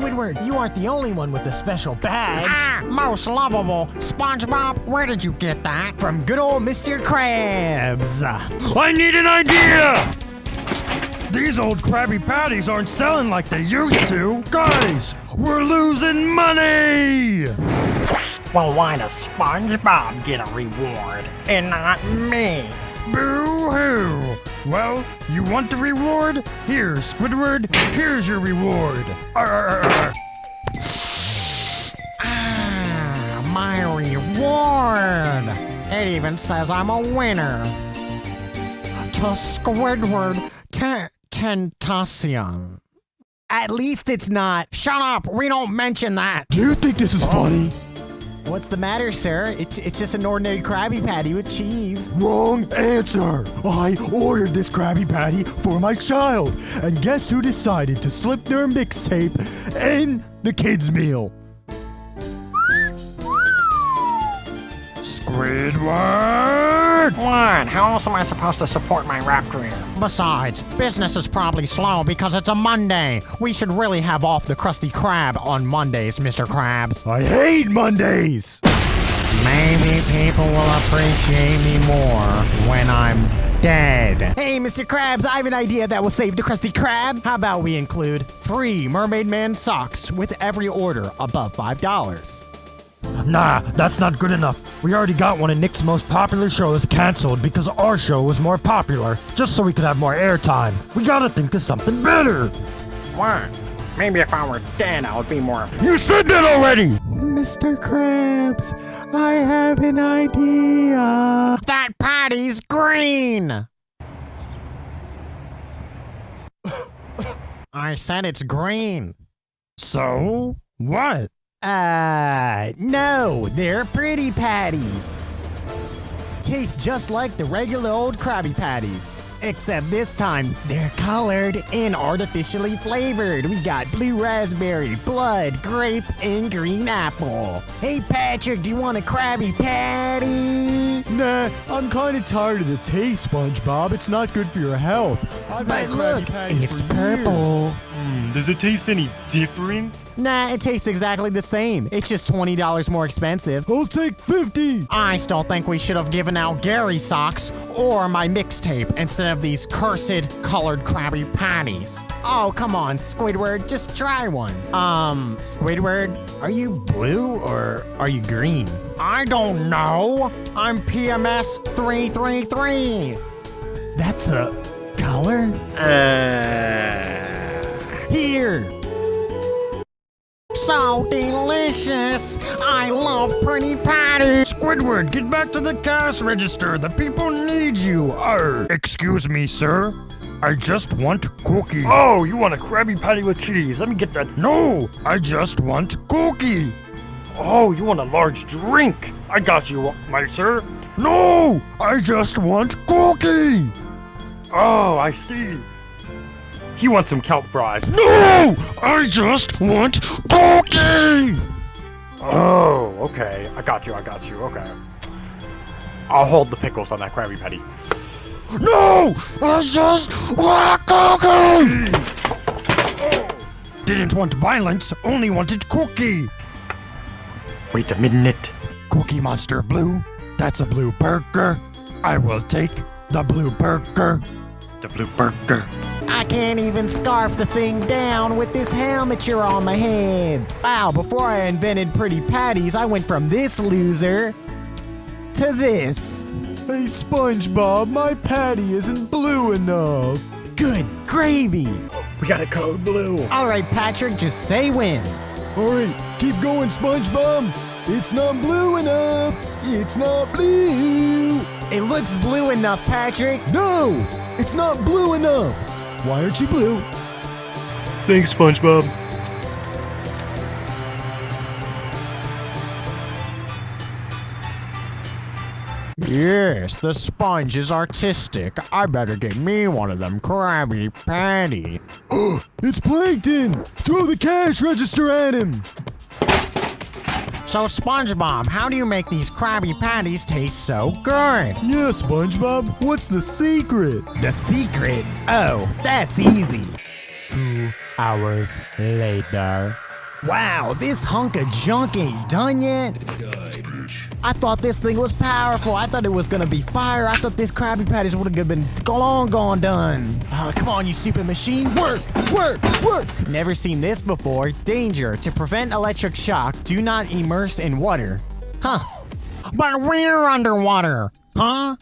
Squidward, you aren't the only one with the special badge. Ah, most lovable. SpongeBob, where did you get that? From good old Mr. Krabs. I need an idea! These old Krabby Patties aren't selling like they used to. Guys, we're losing money! Well, why does SpongeBob get a reward and not me? Boo-hoo! Well, you want the reward? Here, Squidward, here's your reward. Ah, my reward. It even says I'm a winner. To Squidward Tentacion. At least it's not. Shut up, we don't mention that. Do you think this is funny? What's the matter, sir? It's just an ordinary Krabby Patty with cheese. Wrong answer. I ordered this Krabby Patty for my child. And guess who decided to slip their mixtape in the kids' meal? Squidward! What? How else am I supposed to support my rap career? Besides, business is probably slow because it's a Monday. We should really have off the Krusty Krab on Mondays, Mr. Krabs. I hate Mondays. Maybe people will appreciate me more when I'm dead. Hey, Mr. Krabs, I have an idea that will save the Krusty Krab. How about we include free Mermaid Man socks with every order above $5? Nah, that's not good enough. We already got one of Nick's most popular shows canceled because our show was more popular, just so we could have more airtime. We gotta think of something better. What? Maybe if I were dead, I would be more... You said that already! Mr. Krabs, I have an idea. That patty's green! I said it's green. So? What? No, they're pretty patties. Taste just like the regular old Krabby Patties. Except this time, they're colored and artificially flavored. We got blue raspberry, blood, grape, and green apple. Hey Patrick, do you want a Krabby Patty? Nah, I'm kind of tired of the taste, SpongeBob. It's not good for your health. I've But had Krabby look, Patties it's for purple. years. Does it taste any different? Nah, it tastes exactly the same. It's just $20 more expensive. I'll take 50. I still think we should have given out Gary socks or my mixtape instead of these cursed colored Krabby Patties. Oh, come on, Squidward, just try one. Squidward, are you blue or are you green? I don't know. I'm PMS 333. That's a color? Here. So delicious. I love pretty patties. Squidward, get back to the cash register. The people need you. Excuse me, sir. I just want cookie. Oh, you want a Krabby Patty with cheese? Let me get that. No, I just want cookie. Oh, you want a large drink? I got you, my sir. No, I just want cookie. Oh, I see. He wants some kelp fries. No, I just want cookie. Oh, okay. I got you. Okay. I'll hold the pickles on that Krabby Patty. No, I just want a cookie. Didn't want violence, only wanted cookie. Wait a minute. Cookie Monster Blue, that's a blue burger. I will take the blue burger. The blue burger. I can't even scarf the thing down with this helmet on my head. Wow, before I invented pretty patties, I went from this loser to this. Hey, SpongeBob, my patty isn't blue enough. Good gravy. We got a code blue. All right, Patrick, just say when. All right, keep going, SpongeBob. It's not blue enough. It's not blue. It looks blue enough, Patrick. No, it's not blue enough. Why aren't you blue? Thanks, SpongeBob. Yes, the sponge is artistic. I better get me one of them Krabby Patty. It's Plankton. Throw the cash register at him. So, SpongeBob, how do you make these Krabby Patties taste so good? Yeah, SpongeBob. What's the secret? The secret? Oh, that's easy. 2 hours later. Wow, this hunk of junk ain't done yet. I thought this thing was powerful. I thought it was gonna be fire. I thought this Krabby Patties would have been long gone done. Come on, you stupid machine. Work, work, work. Never seen this before. Danger. To prevent electric shock, do not immerse in water. Huh. But we're underwater, huh?